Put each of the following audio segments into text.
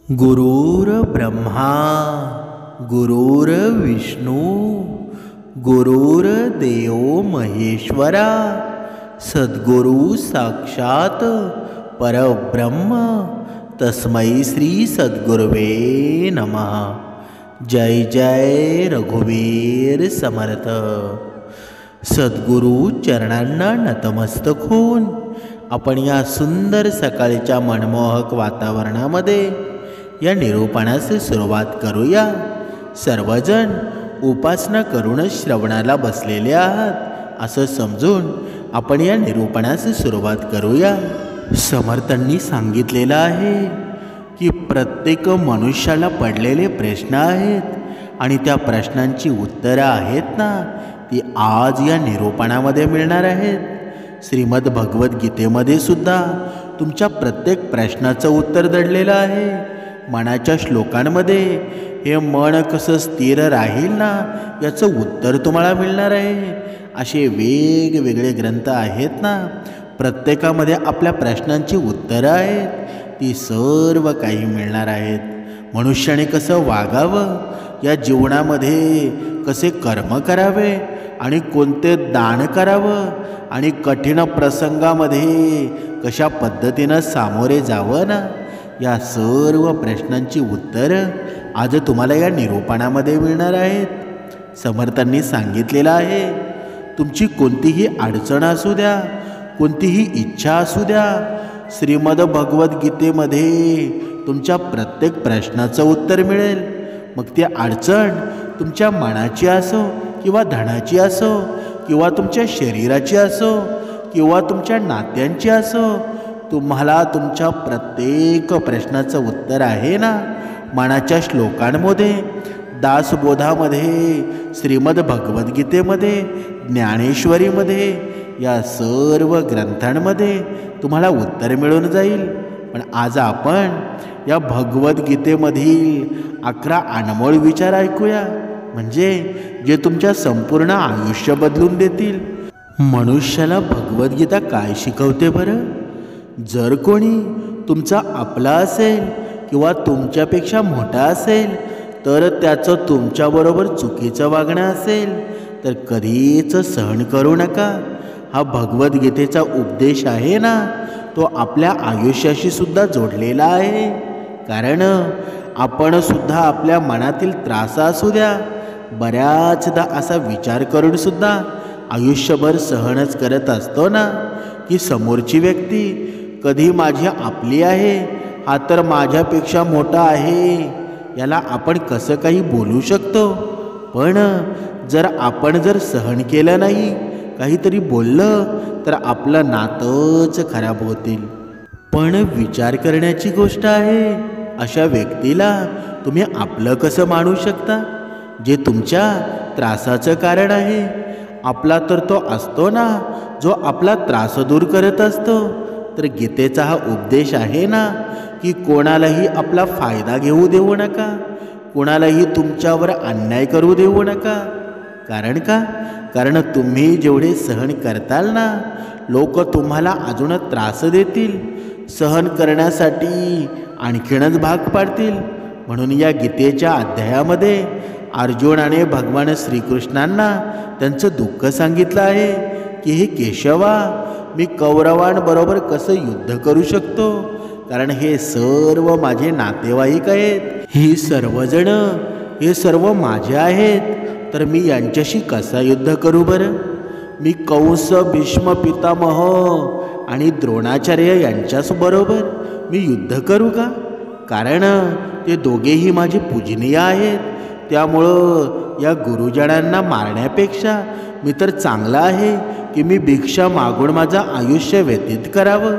गुरुर्ब्रह्मा गुरुर्विष्णू गुरुर्देव महेश्वरा सद्गुरु साक्षात परब्रह्म तस्मै श्री सद्गुरुवे नमः। जय जय रघुवीर समर्थ। सद्गुरु चरणांना नतमस्तक होऊन आपण या सुंदर सकाळच्या मनमोहक वातावरणामध्ये या निरूपणास सुरुवात करूया। सर्वजण उपासना करूनच श्रवणाला बसलेले आहात असं समजून आपण या निरूपणास सुरुवात करूया। समर्थांनी सांगितलेलं आहे की प्रत्येक मनुष्याला पडलेले प्रश्न आहेत आणि त्या प्रश्नांची उत्तरं आहेत ना, ती आज या निरूपणामध्ये मिळणार आहेत। श्रीमद भगवद्गीतेमध्ये सुद्धा तुमच्या प्रत्येक प्रश्नाचं उत्तर दडलेलं आहे। मनाच्या श्लोकांमध्ये हे मन कसं स्थिर राहील ना, याचं उत्तर तुम्हाला मिळणार आहे। असे वेगवेगळे ग्रंथ आहेत ना, प्रत्येकामध्ये आपल्या प्रश्नांची उत्तरं आहेत, ती सर्व काही मिळणार आहेत। मनुष्याने कसं वागावं, या जीवनामध्ये कसे कर्म करावे आणि कोणते दान करावं आणि कठीण प्रसंगामध्ये कशा पद्धतीनं सामोरे जावं ना, या सर्व प्रश्नांची उत्तरं आज तुम्हाला या निरूपणामध्ये मिळणार आहेत। समर्थांनी सांगितलेलं आहे, तुमची कोणतीही अडचण असू द्या, कोणतीही इच्छा असू द्या, श्रीमद भगवद्गीतेमध्ये तुमच्या प्रत्येक प्रश्नाचं उत्तर मिळेल। मग ती अडचण तुमच्या मनाची असो किंवा धनाची असो किंवा तुमच्या शरीराची असो किंवा तुमच्या नात्यांची असो, तुम्हाला तुमच्या प्रत्येक प्रश्नाचं उत्तर आहे ना, मनाच्या श्लोकांमध्ये, दासबोधामध्ये, श्रीमद भगवद्गीतेमध्ये, ज्ञानेश्वरीमध्ये, या सर्व ग्रंथांमध्ये तुम्हाला उत्तर मिळून जाईल। पण आज आपण या भगवद्गीतेमधील 11 अनमोल विचार ऐकूया, म्हणजे जे तुमच्या संपूर्ण आयुष्य बदलून देतील। मनुष्याला भगवद्गीता काय शिकवते बरं? जर कोणी तुमचा आपला असेल किंवा तुमच्यापेक्षा मोठा असेल, तर त्याचं तुमच्याबरोबर चुकीचं वागणं असेल तर कधीच सहन करू नका। हा भगवद्गीतेचा उपदेश आहे ना, तो आपल्या आयुष्याशी सुद्धा जोडलेला आहे। कारण आपण सुद्धा आपल्या मनातील त्रास असू द्या, बऱ्याचदा असा विचार करून सुद्धा आयुष्यभर सहनच करत असतो ना, की समोरची व्यक्ती कधी माझी आपली आहे, हा तर माझ्यापेक्षा मोठा आहे, याला आपण कसं काही बोलू शकतो। पण जर आपण सहन केलं नाही, काहीतरी बोललं, तर आपलं नातंच खराब होतील। पण विचार करण्याची गोष्ट आहे, अशा व्यक्तीला तुम्ही आपलं कसं मानू शकता, जे तुमच्या त्रासाचं कारण आहे? आपला तर तो असतो ना, जो आपला त्रास दूर करत असतो। तर गीतेचा हा उपदेश आहे ना, की कोणालाही आपला फायदा घेऊ देऊ नका, कोणालाही तुमच्यावर अन्याय करू देऊ नका। कारण का? कारण तुम्ही जेवढे सहन करताल ना, लोक तुम्हाला अजून त्रास देतील, सहन करण्यासाठी आणखीनच भाग पाडतील। म्हणून या गीतेच्या अध्यायामध्ये अर्जुनाने भगवान श्रीकृष्णांना त्यांचं दुःख सांगितलं आहे, की हे केशवा, मी कौरवांबरोबर कसं युद्ध करू शकतो, कारण हे सर्व माझे नातेवाईक आहेत, ही सर्वजण हे सर्व माझे आहेत, तर मी यांच्याशी कसा युद्ध करू बरं? मी कंस, भीष्म पितामह आणि द्रोणाचार्य यांच्याबरोबर मी युद्ध करू का? कारण ते दोघेही माझे पूजनीय आहेत। त्यामुळं या गुरुजनांना मारण्यापेक्षा मी तर चांगला आहे की मी भिक्षा मागून माझं आयुष्य व्यतीत करावं।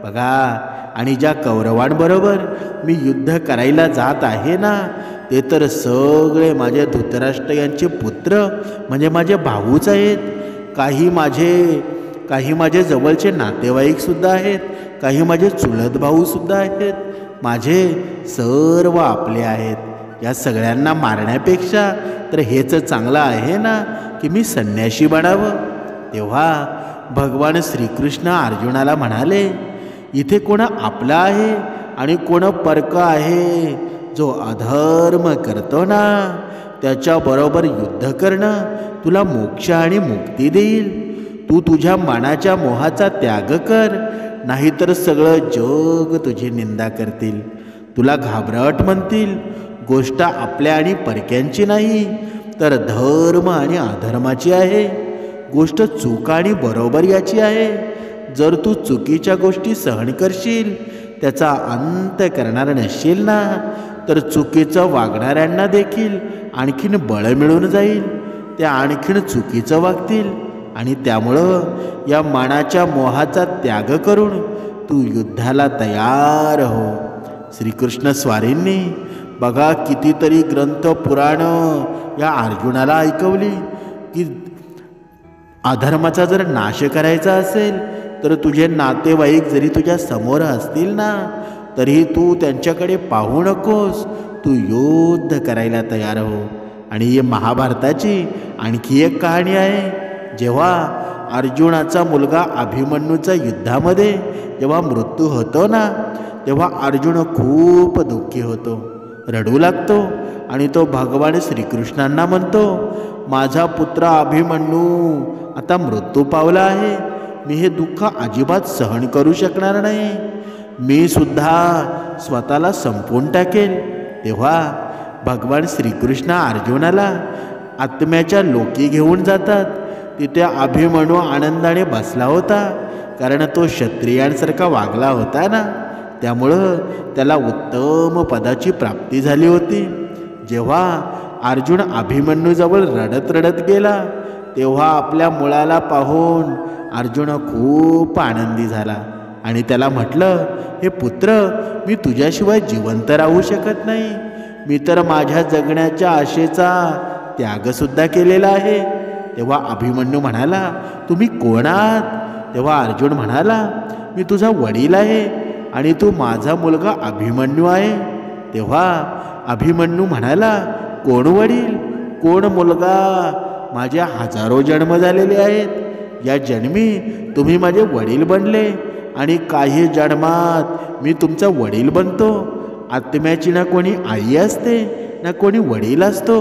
बघा, आणि ज्या कौरवांबरोबर मी युद्ध करायला जात आहे ना, ते तर सगळे माझे धृतराष्ट्र यांचे पुत्र, म्हणजे माझे भाऊच आहेत। काही माझे जवळचे नातेवाईकसुद्धा आहेत, काही माझे चुलत भाऊसुद्धा आहेत, माझे सर्व आपले आहेत। या सगळ्यांना मारण्यापेक्षा तर हेच चांगलं आहे ना, की मी संन्यासी बनावं। तेव्हा भगवान श्रीकृष्ण अर्जुनाला म्हणाले, इथे कोण आपला आहे आणि कोण परक आहे. जो अधर्म करतो ना त्याच्याबरोबर युद्ध करणं तुला मोक्ष आणि मुक्ती देईल. तू तुझ्या मनाच्या मोहाचा त्याग कर, नाहीतर सगळं जग तुझी निंदा करतील. तुला घाबरट म्हणतील. गोष्ट आपल्या आणि परक्यांची नाही, तर धर्म आणि अधर्माची आहे. गोष्ट चूक आणि बरोबर याची आहे. जर तू चुकीच्या गोष्टी सहन करशील, त्याचा अंत करणार नसशील ना, तर चुकीचं वागणाऱ्यांना देखील आणखीन बळ मिळून जाईल. ते आणखीन चुकीचं वागतील. आणि त्यामुळं या मनाच्या मोहाचा त्याग करून तू युद्धाला तयार हो. श्रीकृष्ण स्वारींनी बघा कितीतरी ग्रंथ पुराणं या अर्जुनाला ऐकवली की अधर्माचा जर नाश करायचा असेल तर तुझे नातेवाईक जरी तुझ्या समोर असतील ना, तरी तू त्यांच्याकडे पाहू नकोस. तू युद्ध करायला तयार हो. आणि ही महाभारताची आणखी एक कहाणी आहे. जेव्हा अर्जुनाचा मुलगा अभिमन्यूचा युद्धामध्ये जेव्हा मृत्यू होतो ना, तेव्हा अर्जुन खूप दुःखी होतो, रडू लागतो. आणि तो भगवान श्रीकृष्णांना म्हणतो, माझा पुत्र अभिमन्यू आता मृत्यू पावला आहे. मी हे दुःख अजिबात सहन करू शकणार नाही. मी सुद्धा स्वतःला संपवून टाकेल. तेव्हा भगवान श्रीकृष्ण अर्जुनाला आत्म्याच्या लोकी घेऊन जातात. तिथे अभिमन्यू आनंदाने बसला होता, कारण तो क्षत्रियांसारखा वागला होता ना, त्यामुळं त्याला उत्तम पदाची प्राप्ती झाली होती. जेव्हा अर्जुन अभिमन्यूजवळ रडत रडत गेला, तेव्हा आपल्या मुलाला पाहून अर्जुन खूप आनंदी झाला आणि त्याला म्हटलं, हे पुत्र, मी तुझ्याशिवाय जिवंत राहू शकत नाही. मी तर माझ्या जगण्याच्या आशेचा त्यागसुद्धा केलेला आहे. तेव्हा अभिमन्यू म्हणाला, तुम्ही कोण आहात? तेव्हा अर्जुन म्हणाला, मी तुझा वडील आहे आणि तू माझा मुलगा अभिमन्यू आहे. तेव्हा अभिमन्यू म्हणाला, कोण वडील, कोण मुलगा? माझे हजारो जन्म झालेले आहेत. या जन्मी तुम्ही माझे वडील बनले आणि काही जन्मात मी तुमचा वडील बनतो. आत्म्याची ना कोणी आई असते ना कोणी वडील असतो.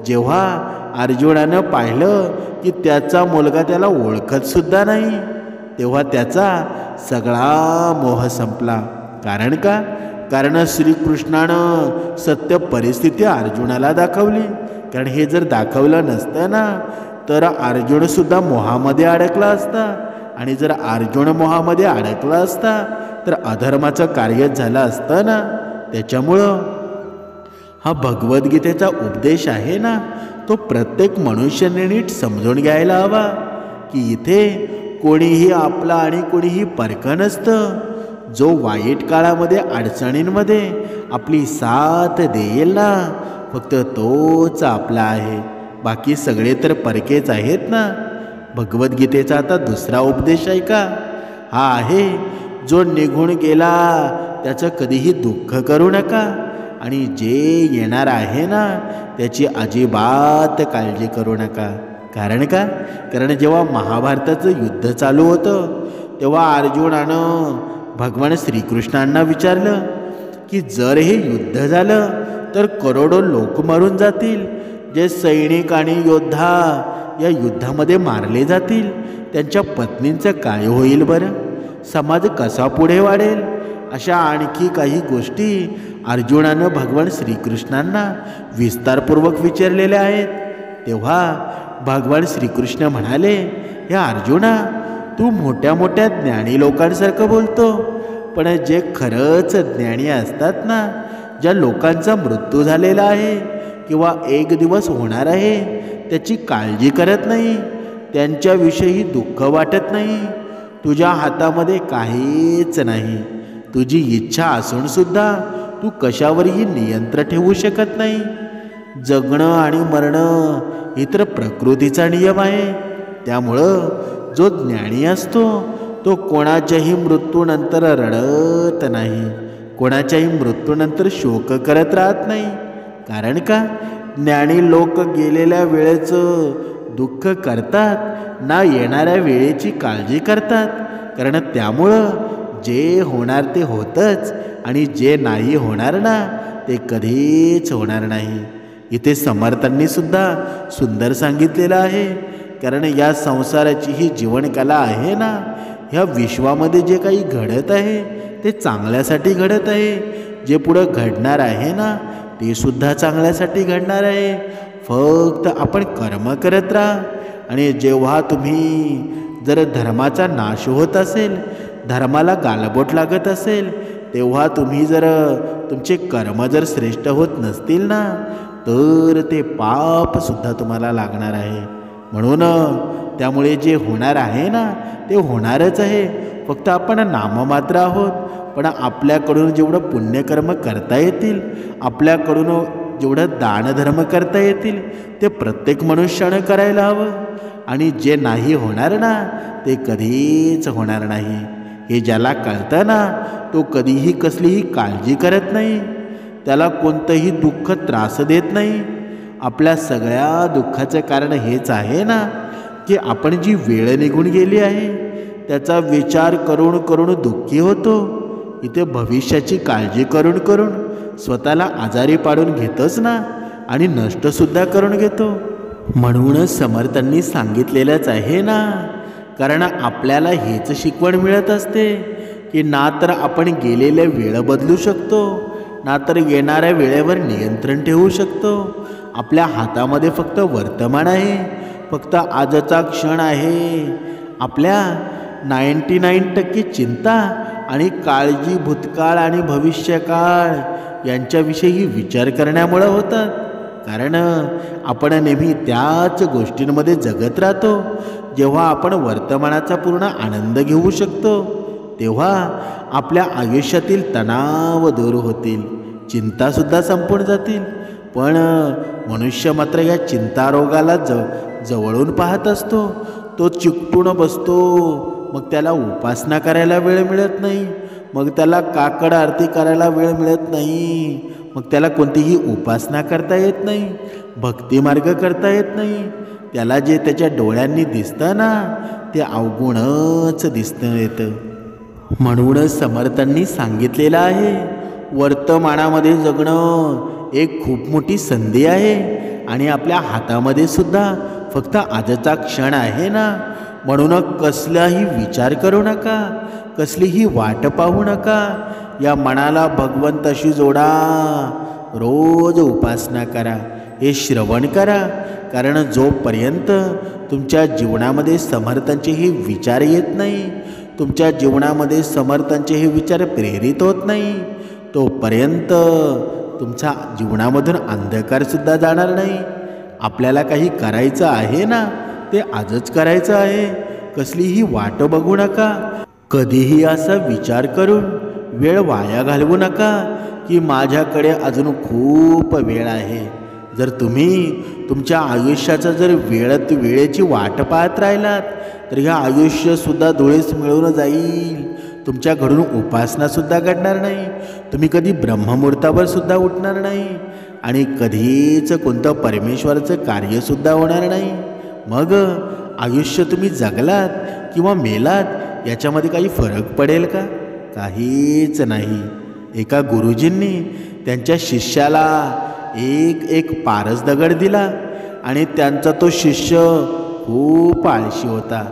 जेव्हा अर्जुनानं पाहिलं की त्याचा मुलगा त्याला ओळखत सुद्धा नाही, तेव्हा त्याचा सगळा मोह संपला. कारण का? कारण श्रीकृष्णानं सत्य परिस्थिती अर्जुनाला दाखवली. कारण हे जर दाखवलं नसतं ना, तर अर्जुनसुद्धा मोहामध्ये अडकला असता. आणि जर अर्जुन मोहामध्ये अडकला असता तर अधर्माचं कार्य झालं असतं ना. त्याच्यामुळं हा भगवद्गीतेचा उपदेश आहे ना, तो प्रत्येक मनुष्याने नीट समजून घ्यायला हवा की इथे कोणीही आपला आणि कोणीही परकं नसतं. जो वाईट काळामध्ये अडचणींमध्ये आपली साथ देईल ना, फक्त तोच आपला आहे. बाकी सगळे तर परकेच आहेत ना. भगवद्गीतेचा आता दुसरा उपदेश आहे का, हा आहे, जो निघून गेला त्याचं कधीही दुःख करू नका. आणि जे येणार आहे ना त्याची अजिबात काळजी करू नका. कारण का? कारण जेव्हा महाभारताचं युद्ध चालू होतं तेव्हा अर्जुनानं भगवान श्रीकृष्णांना विचारलं की जर हे युद्ध झालं तर करोडो लोक मरून जातील. जे सैनिक आणि योद्धा या युद्धामध्ये मारले जातील त्यांच्या पत्नींचं काय होईल बरं? समाज कसा पुढे वाढेल? अशा आणखी काही गोष्टी अर्जुनानं भगवान श्रीकृष्णांना विस्तारपूर्वक विचारलेल्या आहेत. तेव्हा भगवान श्रीकृष्ण म्हणाले, हे अर्जुना, तू मोठ्या मोठ्या ज्ञानी लोकांसारखं बोलतो, पण जे खरंच ज्ञानी असतात ना, ज्या लोकांचा मृत्यू झालेला आहे किंवा एक दिवस होणार आहे त्याची काळजी करत नाही, त्यांच्याविषयी दुःख वाटत नाही. तुझ्या हातामध्ये काहीच नाही. तुझी इच्छा असूनसुद्धा तू कशावरही नियंत्रण ठेवू शकत नाही. जगणं आणि मरणं ही तर प्रकृतीचा नियम आहे. त्यामुळं जो ज्ञानी असतो तो कोणाच्याही मृत्यूनंतर रडत नाही, कोणाच्याही मृत्यूनंतर शोक करत राहत नाही. कारण का? ज्ञानी लोक गेलेल्या वेळेचं दुःख करतात ना, येणाऱ्या वेळेची काळजी करतात. कारण त्यामुळं जे होणार ते होतंच आणि जे नाही होणार ना ते कधीच होणार नाही. इथे समर्थांनी सुद्धा सुंदर सांगितलेलं आहे. कारण या संसाराची ही जीवनकला आहे ना, ह्या विश्वामध्ये जे काही घडत आहे ते चांगल्यासाठी घडत आहे. जे पुढं घडणार आहे ना ते सुद्धा चांगल्यासाठी घडणार आहे. फक्त आपण कर्म करत राहा. आणि जेव्हा तुम्ही जर धर्माचा नाश होत असेल, धर्माला गालबोट लागत असेल, तेव्हा तुम्ही जर तुमचे कर्म जर श्रेष्ठ होत नसतील ना तर ते पापसुद्धा तुम्हाला लागणार आहे. म्हणून त्यामुळे जे होणार आहे ना ते होणारच आहे. फक्त आपण नाममात्र आहोत. पण आपल्याकडून जेवढं पुण्यकर्म करता येतील, आपल्याकडून जेवढं दानधर्म करता येतील ते प्रत्येक मनुष्यानं करायला हवं. आणि जे नाही होणार ना ते कधीच होणार नाही. हे ज्याला कळतं ना तो कधीही कसलीही काळजी करत नाही. त्याला कोणतंही दुःख त्रास देत नाही. आपल्या सगळ्या दुःखाचं कारण हेच आहे ना की आपण जी वेळ निघून गेली आहे त्याचा विचार करून करून दुःखी होतो. इथे भविष्याची काळजी करून करून स्वतःला आजारी पाडून घेतोच ना आणि नष्टसुद्धा करून घेतो. म्हणूनच समर्थांनी सांगितलेलंच आहे ना. कारण आपल्याला हेच शिकवण मिळत असते की ना तर आपण गेलेल्या वेळ बदलू शकतो, ना तर येणाऱ्या वेळेवर नियंत्रण ठेवू शकतो. आपल्या हातामध्ये फक्त वर्तमान आहे, फक्त आजचा क्षण आहे. आपल्या 99% चिंता आणि काळजी भूतकाळ आणि भविष्यकाळ यांच्याविषयी विचार करण्यामुळे होतात. कारण आपण नेहमी त्याच गोष्टींमध्ये जगत राहतो. जेव्हा आपण वर्तमानाचा पूर्ण आनंद घेऊ शकतो तेव्हा आपल्या आयुष्यातील तणाव दूर होतील, चिंतासुद्धा संपून जातील. पण मनुष्य मात्र या चिंतारोगाला जवळून पाहत असतो. तो चिकटून बसतो. मग त्याला उपासना करायला वेळ मिळत नाही, मग त्याला काकड आरती करायला वेळ मिळत नाही, मग त्याला कोणतीही उपासना करता येत नाही, भक्तिमार्ग करता येत नाही. त्याला जे त्याच्या डोळ्यांनी दिसतं ना ते अवगुणच दिसतं येतं. म्हणूनच समर्थांनी सांगितलेलं आहे वर्तमानामध्ये जगणं एक खूप मोठी संधी आहे. आणि आपल्या हातामध्ये सुद्धा फक्त आजचा क्षण आहे ना. म्हणून कसलाही विचार करू नका, कसलीही वाट पाहू नका. या मनाला भगवंताशी जोडा, रोज उपासना करा, हे श्रवण करा. कारण जोपर्यंत तुमच्या जीवनामध्ये समर्थांचे हे विचार येत नाही, तुमच्या जीवनामध्ये समर्थांचे हे विचार प्रेरित होत नाही, तोपर्यंत तुमच्या जीवनामधून अंधकारसुद्धा जाणार नाही. आपल्याला काही करायचं आहे ना ते आजच करायचं आहे. कसलीही वाट बघू नका. कधीही असा विचार करून वेळ वाया घालवू नका की माझ्याकडे अजून खूप वेळ आहे. जर तुम्ही तुमच्या आयुष्याचा जर वेळेची वाट पाहत राहिलात तर ह्या आयुष्यसुद्धा धुळीस मिळून जाईल. तुमच्याकडून उपासनासुद्धा घडणार नाही, तुम्ही कधी ब्रह्ममुहूर्तावर सुद्धा उठणार नाही आणि कधीच कोणतं परमेश्वराचं कार्यसुद्धा होणार नाही. मग आयुष्य तुम्ही जगलात किंवा मेलात याच्यामध्ये काही फरक पडेल का? काहीच नाही. एका गुरुजींनी त्यांच्या शिष्याला एक पारस दगड दिला आणि त्यांचा तो शिष्य खूप आळशी होता.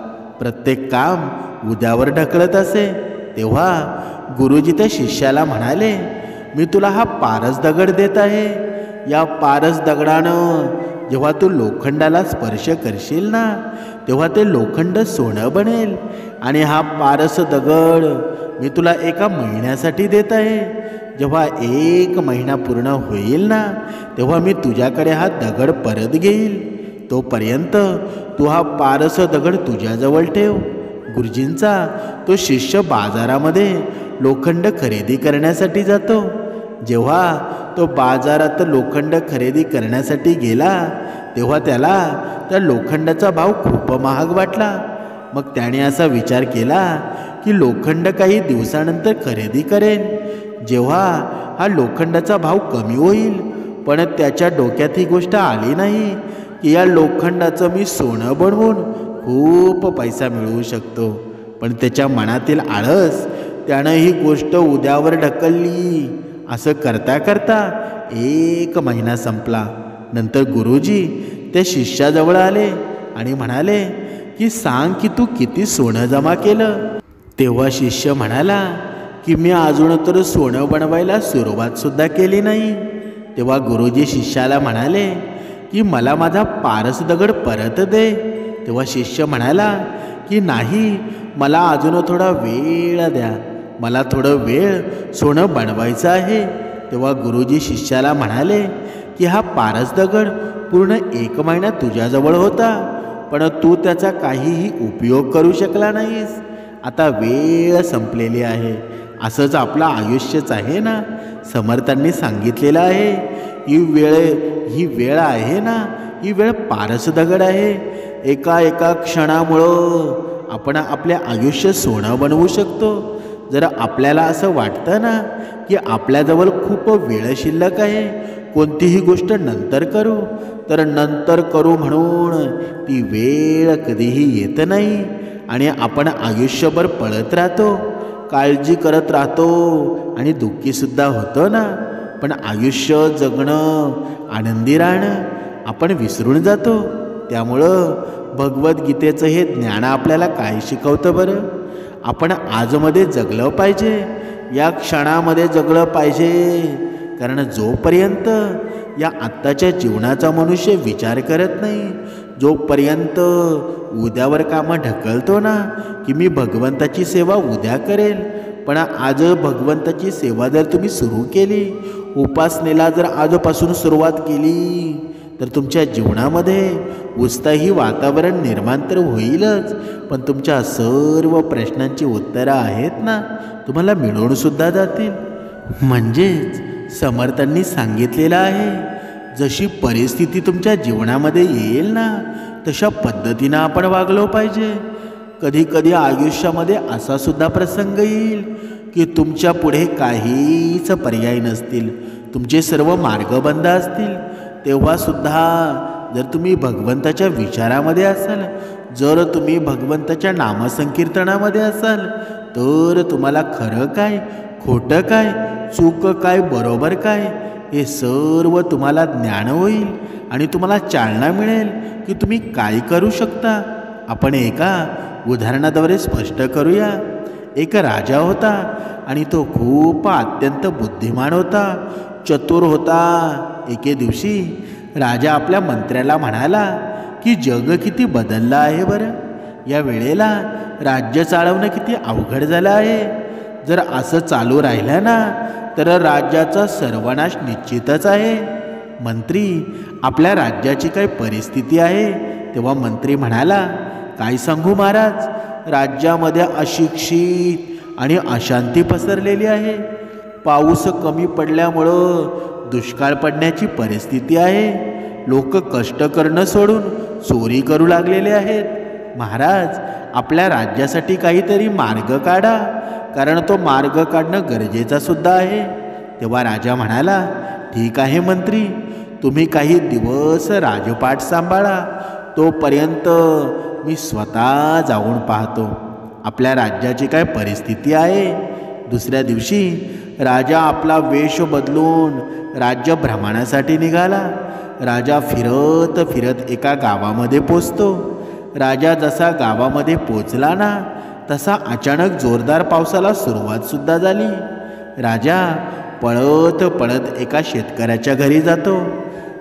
प्रत्येक काम उद्यावर ढकलत असे. तेव्हा गुरुजी त्या शिष्याला म्हणाले, मी तुला हा पारस दगड देत आहे. या पारस दगडानं जेव्हा तू लोखंडाला स्पर्श करशील ना तेव्हा ते लोखंड सोनं बनेल. आणि हा पारस दगड मी तुला 1 महिन्यासाठी देत आहे. जेव्हा 1 महिना पूर्ण होईल ना तेव्हा मी तुझ्याकडे हा दगड परत घेईल. तोपर्यंत तू हा पारस दगड तुझ्याजवळ ठेव. गुरुजींचा तो शिष्य बाजारामध्ये लोखंड खरेदी करण्यासाठी जातो. जेव्हा तो बाजारात लोखंड खरेदी करण्यासाठी गेला तेव्हा त्याला त्या लोखंडाचा भाव खूप महाग वाटला. मग त्याने असा विचार केला की लोखंड काही दिवसानंतर खरेदी करेन, जेव्हा हा लोखंडाचा भाव कमी होईल. पण त्याच्या डोक्यात ही गोष्ट आली नाही की या लोखंडाचं मी सोनं बनवून खूप पैसा मिळवू शकतो. पण त्याच्या मनातील आळस त्यानं ही गोष्ट उद्यावर ढकलली. असं करता करता 1 महिना संपला. नंतर गुरुजी त्या शिष्याजवळ आले आणि म्हणाले की सांग की तू किती सोनं जमा केलं. तेव्हा शिष्य म्हणाला की मी अजून तर सोनं बनवायला सुरुवातसुद्धा केली नाही. तेव्हा गुरुजी शिष्याला म्हणाले की मला माझा पारस दगड परत दे. तेव्हा शिष्य म्हणाला की नाही, मला अजून थोडा वेळ द्या, मला थोडं वेळ सोनं बनवायचं आहे. तेव्हा गुरुजी शिष्याला म्हणाले की हा पारस दगड पूर्ण 1 महिना तुझ्याजवळ होता, पण तू त्याचा काहीही उपयोग करू शकला नाहीस. आता वेळ संपलेली आहे. असंच आपलं आयुष्यच आहे ना. समर्थांनी सांगितलेलं आहे ही वेळ आहे ना, ही वेळ पारस दगड आहे. एका क्षणामुळं आपण आपले आयुष्य सोनं बनवू शकतो. जर आपल्याला असं वाटतं ना की आपल्याजवळ खूप वेळ शिल्लक आहे, कोणतीही गोष्ट नंतर करू, तर नंतर करू म्हणून ती वेळ कधीही येत नाही आणि आपण आयुष्यभर पळत राहतो, काळजी करत राहतो आणि दुःखीसुद्धा होतो ना. पण आयुष्य जगणं, आनंदी राहणं आपण विसरून जातो. त्यामुळं भगवद्गीतेचं हे ज्ञान आपल्याला काय शिकवतं बरं? आपण आजमध्ये जगलं पाहिजे, या क्षणामध्ये जगलं पाहिजे. कारण जोपर्यंत या आत्ताच्या जीवनाचा मनुष्य विचार करत नाही, जोपर्यंत उद्यावर कामं ढकलतो ना की मी भगवंताची सेवा उद्या करेल, पण आज भगवंताची सेवा जर तुम्ही सुरू केली, उपासनेला जर आजपासून सुरुवात केली, तर तुमच्या जीवनामध्ये उत्साही वातावरण निर्माण तर होईलच, पण तुमच्या सर्व प्रश्नांची उत्तरं आहेत ना, तुम्हाला मिळूनसुद्धा जातील. म्हणजेच समर्थांनी सांगितलेलं आहे, जशी परिस्थिती तुमच्या जीवनामध्ये येईल ना, तशा पद्धतीनं आपण वागलो पाहिजे. कधी कधी आयुष्यामध्ये असासुद्धा प्रसंग येईल की तुमच्या पुढे काहीच पर्याय नसतील, तुमचे सर्व मार्ग बंद असतील. तेव्हासुद्धा जर तुम्ही भगवंताच्या विचारामध्ये असाल, जर तुम्ही भगवंताच्या नामसंकीर्तनामध्ये असाल, तर तुम्हाला खरं काय, खोटं काय, चूक काय, बरोबर काय, हे सर्व तुम्हाला ज्ञान होईल आणि तुम्हाला चालना मिळेल की तुम्ही काय करू शकता. आपण एका उदाहरणाद्वारे स्पष्ट करूया. एक राजा होता आणि तो खूप अत्यंत बुद्धिमान होता, चतुर होता. एके दिवशी राजा आपल्या मंत्र्याला म्हणाला की जग किती बदललं आहे बरं, या वेळेला राज्य चालवणं किती अवघड झालं आहे. जर असं चालू राहिलं ना तर राज्याचा सर्वनाश निश्चितच आहे. मंत्री, आपल्या राज्याची काय परिस्थिती आहे? तेव्हा मंत्री म्हणाला, काय सांगू महाराज, राज्यामध्ये अशिक्षित आणि अशांती पसरलेली आहे. पाऊस कमी पडल्यामुळं दुष्काळ पडण्याची परिस्थिती आहे. लोक कष्ट करणं सोडून चोरी करू लागलेले आहेत. महाराज, आपल्या राज्यासाठी काहीतरी मार्ग काढा, कारण तो मार्ग काढणं गरजेचा सुद्धा आहे. तेव्हा राजा म्हणाला, ठीक आहे मंत्री, तुम्ही काही दिवस राजपाट सांभाळा, तोपर्यंत मी स्वतः जाऊन पाहतो आपल्या राज्याची काय परिस्थिती आहे. दुसऱ्या दिवशी राजा आपला वेश बदलून राज्य भ्रमणासाठी निघाला. राजा फिरत फिरत एका गावामध्ये पोचतो. राजा जसा गावामध्ये पोचला ना, तसा अचानक जोरदार पावसाला सुरुवातसुद्धा झाली. राजा पळत पळत एका शेतकऱ्याच्या घरी जातो.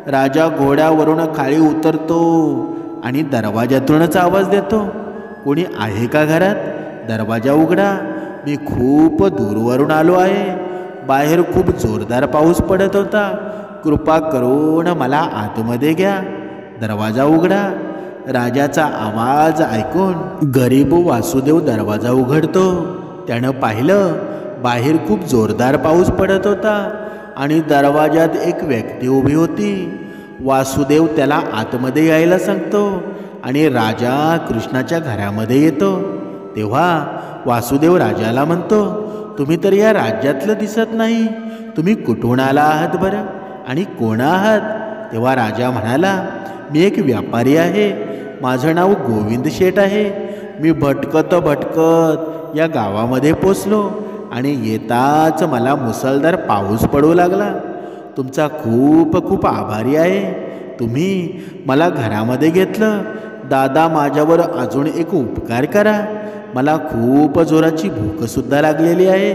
राजा घोड्यावरून खाली उतरतो आणि दरवाजातूनच आवाज देतो, कोणी आहे का घरात? दरवाजा उघडा, मी खूप दूरवरून आलो आहे. बाहेर खूप जोरदार पाऊस पडत होता, कृपा करून मला आतमध्ये घ्या. दरवाजा उघडा. राजाचा आवाज ऐकून गरीब वासुदेव दरवाजा उघडतो. त्यानं पाहिलं बाहेर खूप जोरदार पाऊस पडत होता आणि दरवाजात एक व्यक्ती उभी होती. वासुदेव त्याला आतमध्ये यायला सांगतो आणि राजा कृष्णाच्या घरामध्ये येतो. तेव्हा वासुदेव राजाला म्हणतो, तुम्ही तर या राज्यातलं दिसत नाही, तुम्ही कुठून आला आहात बरं आणि कोण आहात? तेव्हा राजा म्हणाला, मी एक व्यापारी आहे, माझं नाव गोविंद शेठ आहे. मी भटकत भटकत या गावामध्ये पोचलो आणि येताच मला मुसळधार पाऊस पडू लागला. तुमचा खूप खूप आभारी आहे. तुम्ही मला घरामध्ये घेतलं. दादा, माझ्यावर अजून एक उपकार करा. मला खूप जोराची भूकसुद्धा लागलेली आहे.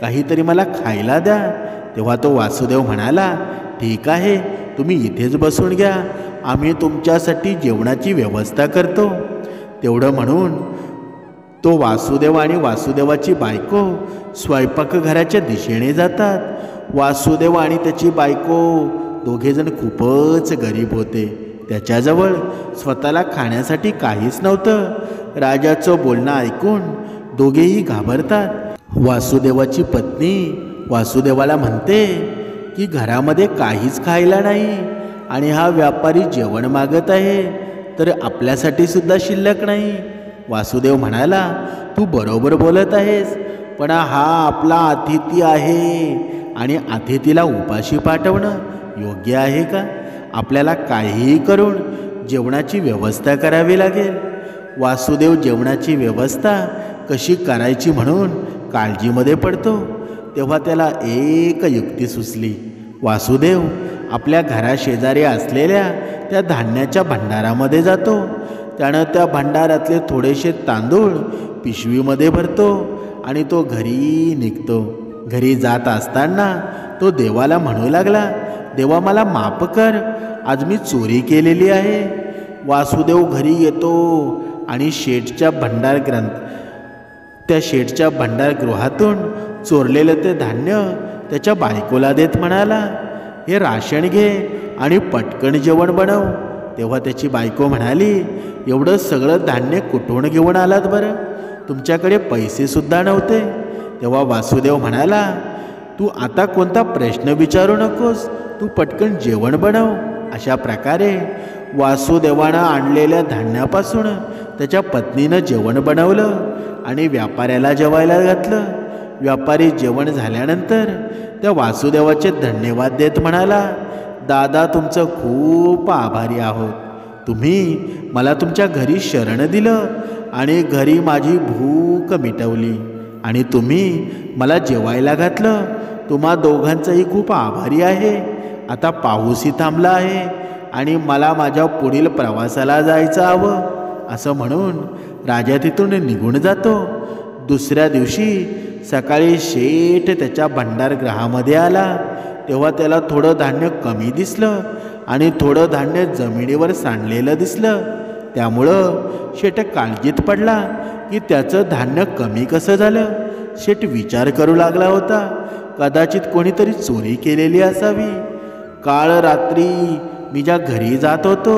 काहीतरी मला खायला द्या. तेव्हा तो वासुदेव म्हणाला, ठीक आहे, तुम्ही इथेच बसून घ्या, आम्ही तुमच्यासाठी जेवणाची व्यवस्था करतो. तेवढं म्हणून तो वासुदेव आणि वासुदेवाची बायको स्वयंपाकघराच्या दिशेने जातात. वासुदेव आणि त्याची बायको दोघेजण खूपच गरीब होते. त्याच्याजवळ स्वतःला खाण्यासाठी काहीच नव्हतं. राजाचं बोलणं ऐकून दोघेही घाबरतात. वासुदेवाची पत्नी वासुदेवाला म्हणते की घरामध्ये काहीच खायला नाही आणि हा व्यापारी जेवण मागत आहे, तर आपल्यासाठी सुद्धा शिल्लक नाही. वासुदेव म्हणाला, तू बरोबर बोलत आहेस, पण हा आपला अतिथी आहे आणि अतिथीला उपाशी पाठवणं योग्य आहे का? आपल्याला काहीही करून जेवणाची व्यवस्था करावी लागेल. वासुदेव जेवणाची व्यवस्था कशी करायची म्हणून काळजीमध्ये पडतो. तेव्हा त्याला एक युक्ती सुचली. वासुदेव आपल्या घराशेजारी असलेल्या त्या धान्याच्या भंडारामध्ये जातो. त्यानं त्या भंडारातले थोडेसे तांदूळ पिशवीमध्ये भरतो आणि तो घरी निघतो. घरी जात असताना तो देवाला म्हणू लागला, देवा, मला माफ कर, आज मी चोरी केलेली आहे. वासुदेव घरी येतो आणि त्या शेठच्या भंडारगृहातून चोरलेलं ते धान्य त्याच्या बायकोला देत म्हणाला, हे राशन घे आणि पटकन जेवण बनव. तेव्हा त्याची बायको म्हणाली, एवढं सगळं धान्य कुठून घेऊन आलात बरं? तुमच्याकडे पैसेसुद्धा नव्हते. तेव्हा वासुदेव म्हणाला, तू आता कोणता प्रश्न विचारू नकोस, तू पटकन जेवण बनव. अशा प्रकारे वासुदेवानं आणलेल्या धान्यापासून त्याच्या पत्नीनं जेवण बनवलं आणि व्यापाऱ्याला जेवायला घातलं. व्यापारी जेवण झाल्यानंतर त्या वासुदेवाचे धन्यवाद देत म्हणाला, दादा, तुमचं खूप आभारी आहोत. तुम्ही मला तुमच्या घरी शरण दिलं आणि घरी माझी भूक मिटवली आणि तुम्ही मला जेवायला घातलं. तुम्हा दोघांचंही खूप आभारी आहे. आता पाऊसही थांबला आहे आणि मला माझ्या पुढील प्रवासाला जायचं हवं. असं म्हणून राजा तिथून निघून जातो. दुसऱ्या दिवशी सकाळी शेठ त्याच्या भंडारगृहामध्ये आला. तेव्हा त्याला थोडं धान्य कमी दिसलं आणि थोडं धान्य जमिनीवर सांडलेलं दिसलं. त्यामुळं शेठ काळजीत पडला की त्याचं धान्य कमी कसं झालं. शेठ विचार करू लागला होता, कदाचित कोणीतरी चोरी केलेली असावी. काल रात्री मी ज्या घरी जात होतो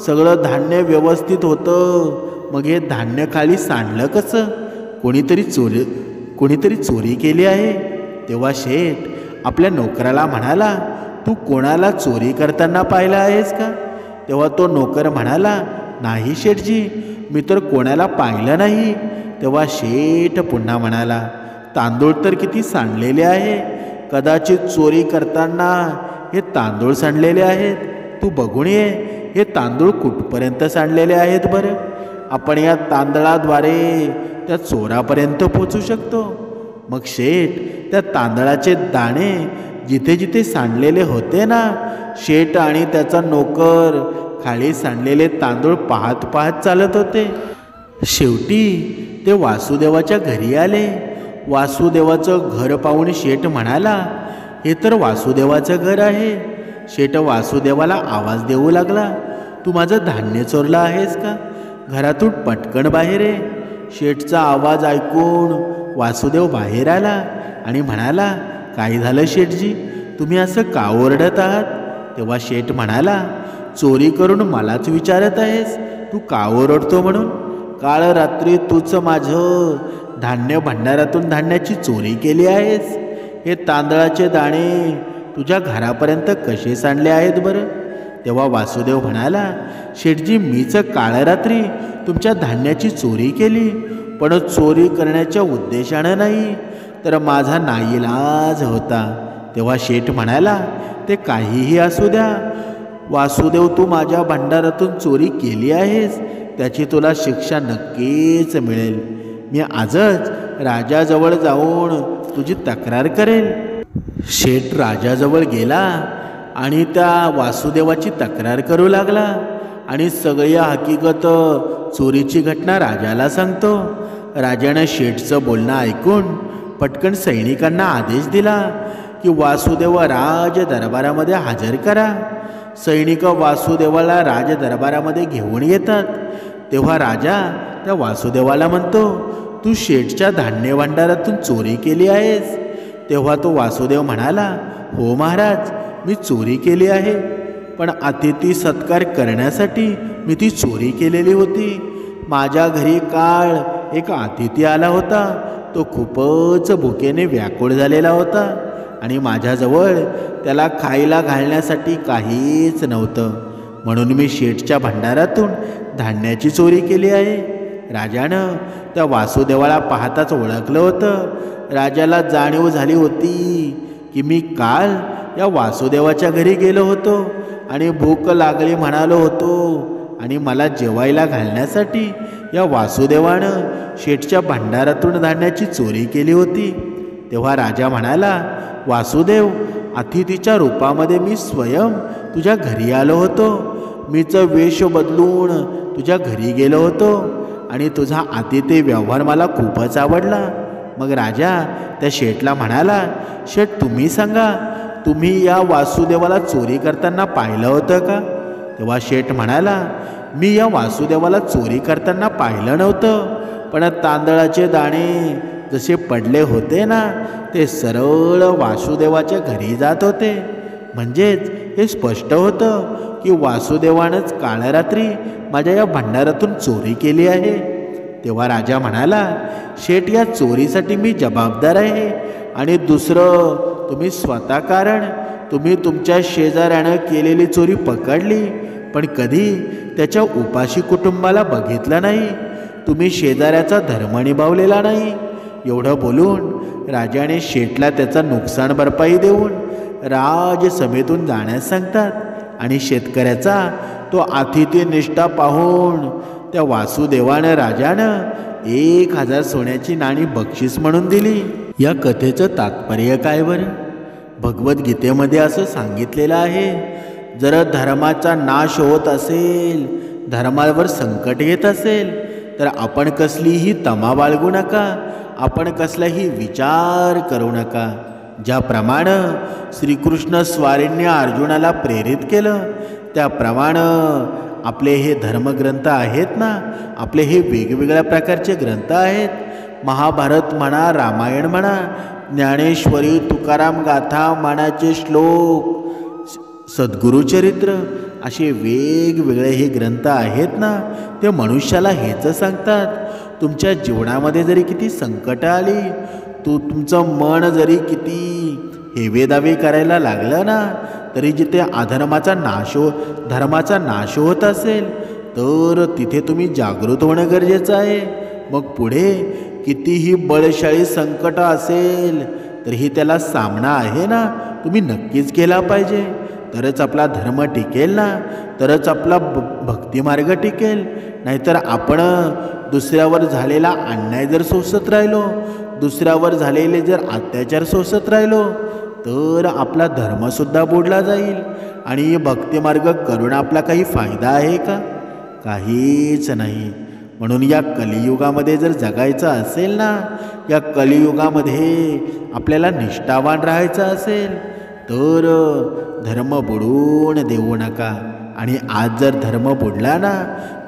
सगळं धान्य व्यवस्थित होतं, मग हे धान्य खाली सांडलं कसं? कोणीतरी चोरी केली आहे. तेव्हा शेठ आपल्या नोकराला म्हणाला, तू कोणाला चोरी करताना पाहिलं आहेस का? तेव्हा तो नोकर म्हणाला, नाही शेठजी, मी तर कोणाला पाहिलं नाही. तेव्हा शेठ पुन्हा म्हणाला, तांदूळ तर किती सांडलेले आहे, कदाचित चोरी करताना हे तांदूळ सांडलेले आहेत. तू बघून ये, हे तांदूळ कुठपर्यंत सांडलेले आहेत बरं? आपण या तांदळाद्वारे त्या चोरापर्यंत पोचू शकतो. मग शेठ त्या तांदळाचे दाणे जिथे जिथे सांडलेले होते ना, शेठ आणि त्याचा नोकर खाली सांडलेले तांदूळ पाहत पाहत चालत होते. शेवटी ते वासुदेवाच्या घरी आले. वासुदेवाचं घर पाहून शेठ म्हणाला, हे तर वासुदेवाचं घर आहे. शेठ वासुदेवाला आवाज देऊ लागला, तू माझं धान्य चोरलं आहेस का? घरातून पटकन बाहेर ये. शेठचा आवाज ऐकून वासुदेव बाहेर आला आणि म्हणाला, काय झालं शेठजी, तुम्ही असं का ओरडत आहात? तेव्हा शेठ म्हणाला, चोरी करून मलाच विचारत आहेस तू का ओरडतो म्हणून? काल रात्री तूच माझं धान्य भंडारातून धान्याची चोरी केली आहेस. हे तांदळाचे दाणे तुझ्या घरापर्यंत कसे सांडले आहेत बरं? तेव्हा वासुदेव म्हणाला, शेठजी, मीच काल रात्री तुमच्या धान्याची चोरी केली, पण चोरी करण्याच्या उद्देशानं नाही, तर माझा नाईलाज होता. तेव्हा शेठ म्हणाला, ते काहीही असू द्या वासुदेव, तू माझ्या भंडारातून चोरी केली आहेस, त्याची तुला शिक्षा नक्कीच मिळेल. मी आजच राजाजवळ जाऊन तुझी तक्रार करेल. शेठ राजाजवळ गेला आणि त्या वासुदेवाची तक्रार करू लागला आणि सगळी हकीकत चोरीची घटना राजाला सांगतो. राजानं शेठचं बोलणं ऐकून पटकन सैनिकांना आदेश दिला की वासुदेव राज दरबारामध्ये हजर करा. सैनिक वासुदेवाला राज दरबारामध्ये घेऊन येतात. तेव्हा राजा त्या वासुदेवाला म्हणतो, तू शेठच्या धान्य भांडारातून चोरी केली आहेस. तेव्हा तो वासुदेव म्हणाला, हो महाराज, मी चोरी केली आहे, पण अतिथी सत्कार करण्यासाठी मी ती चोरी केलेली होती. माझ्या घरी काल एक अतिथी आला होता. तो खूपच भुकेने व्याकुळ झालेला होता आणि माझ्याजवळ त्याला खायला घालण्यासाठी काहीच नव्हतं. म्हणून मी शेठच्या भंडारातून धान्याची चोरी केली आहे. राजानं त्या वासुदेवाला पाहताच ओळखलं होतं. राजाला जाणीव झाली होती की मी काल या वासुदेवाच्या घरी गेलो होतो आणि भूक लागली म्हणालो होतो आणि मला जेवायला घालण्यासाठी या वासुदेवानं शेठच्या भंडारातून धान्याची चोरी केली होती. तेव्हा राजा म्हणाला, वासुदेव, अतिथीच्या रूपामध्ये मी स्वयं तुझ्या घरी आलो होतो. मीच वेश बदलून तुझ्या घरी गेलो होतो आणि तुझा अतिथी व्यवहार मला खूपच आवडला. मग राजा त्या शेठला म्हणाला, शेठ, तुम्ही सांगा, तुम्ही या वासुदेवाला चोरी करताना पाहिलं होतं का? तेव्हा शेठ म्हणाला, मी या वासुदेवाला चोरी करताना पाहिलं नव्हतं, पण तांदळाचे दाणे जसे पडले होते ना, ते सरळ वासुदेवाच्या घरी जात होते. म्हणजेच हे स्पष्ट होतं की वासुदेवानंच काल रात्री माझ्या या भंडारातून चोरी केली आहे. तेव्हा राजा म्हणाला, शेठ, या चोरीसाठी मी जबाबदार आहे आणि दुसरं तुम्ही स्वतः कारण. तुम्ही तुमच्या शेजाऱ्यानं केलेली चोरी पकडली, पण कधी त्याच्या उपाशी कुटुंबाला बघितलं नाही. तुम्ही शेजाऱ्याचा धर्म निभावलेला नाही. एवढं बोलून राजाने शेठला त्याचा नुकसान भरपाई देऊन राजसभेतून जाण्यास सांगतात आणि शेतकऱ्याचा तो अतिथी निष्ठा पाहून त्या वासुदेवानं राजानं 1000 सोन्याची नाणी बक्षीस म्हणून दिली. या कथेचं तात्पर्य काय बरं? भगवद्गीतेमध्ये असं सांगितलेलं आहे, जर धर्माचा नाश होत असेल, धर्मावर संकट येत असेल, तर आपण कसलीही तमा बाळगू नका, आपण कसलाही विचार करू नका. ज्याप्रमाणे श्रीकृष्ण स्वारींनी अर्जुनाला प्रेरित केलं, त्याप्रमाणे आपले हे धर्मग्रंथ आहेत ना, आपले हे वेगवेगळ्या प्रकारचे ग्रंथ आहेत. महाभारत म्हणा, रामायण म्हणा, ज्ञानेश्वरी, तुकाराम गाथा, मानाचे श्लोक, सद्गुरुचरित्र, असे वेगवेगळे हे ग्रंथ आहेत ना, ते मनुष्याला हेच सांगतात, तुमच्या जीवनामध्ये जरी किती संकट आली, तुमचं मन जरी किती हेवेदावे करायला लागलं ना, तरी जिथे अधर्माचा धर्माचा नाश होत असेल, तर तिथे तुम्ही जागृत होणं गरजेचं आहे. मग पुढे कितीही बळशाळी संकट असेल तरीही त्याला सामना आहे ना, तुम्ही नक्कीच केला पाहिजे. तरच आपला धर्म टिकेल ना, तरच आपला भक्तिमार्ग टिकेल. नाहीतर आपण दुसऱ्यावर झालेला अन्याय जर सोसत राहिलो, दुसऱ्यावर झालेले जर अत्याचार सोसत राहिलो, तर आपला धर्मसुद्धा बुडला जाईल. आणि भक्तिमार्ग करून आपला काही फायदा आहे का? काहीच नाही. म्हणून या कलियुगामध्ये जर जगायचं असेल ना, या कलियुगामध्ये आपल्याला निष्ठावान राहायचं असेल, तर धर्म बुडवून देऊ नका. आणि आज जर धर्म बुडला ना,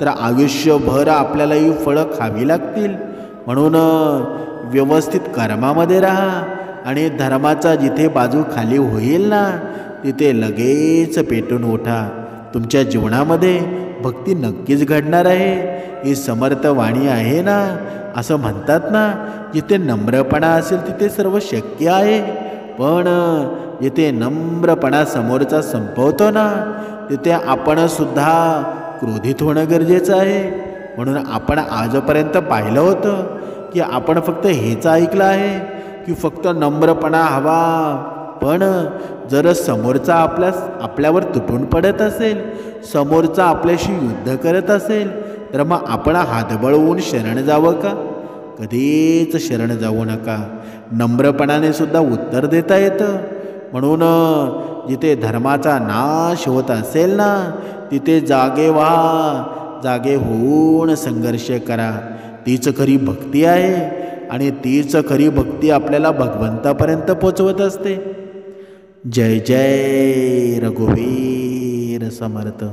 तर आयुष्यभर आपल्यालाही फळं खावी लागतील. म्हणून व्यवस्थित कर्मामध्ये राहा आणि धर्माचा जिथे बाजू खाली होईल ना, तिथे लगेच पेटून उठा. तुमच्या जीवनामध्ये भक्ती नक्कीच घडणार आहे. ही समर्थ वाणी आहे ना. असं म्हणतात ना, जिथे नम्रपणा असेल तिथे सर्व शक्य आहे. पण जिथे नम्रपणा समोरचा संपवतो ना, तिथे आपण सुद्धा क्रोधित होणं गरजेचं आहे. म्हणून आपण आजपर्यंत पाहिलं होतं की आपण फक्त हेच ऐकलं आहे की फक्त नम्रपणा हवा. पण जर समोरचा आपल्यावर तुटून पडत असेल, समोरचा आपल्याशी युद्ध करत असेल, तर मग आपण हात बळवून शरण जावं का? कधीच शरण जाऊ नका. नम्रपणाने सुद्धा उत्तर देता येतं. म्हणून जिथे धर्माचा नाश होत असेल ना, तिथे जागे व्हा. जागे होऊन संघर्ष करा. तीच खरी भक्ती आहे आणि तीच खरी भक्ती आपल्याला भगवंतापर्यंत पोचवत असते. जय जय रघुवीर समर्थ.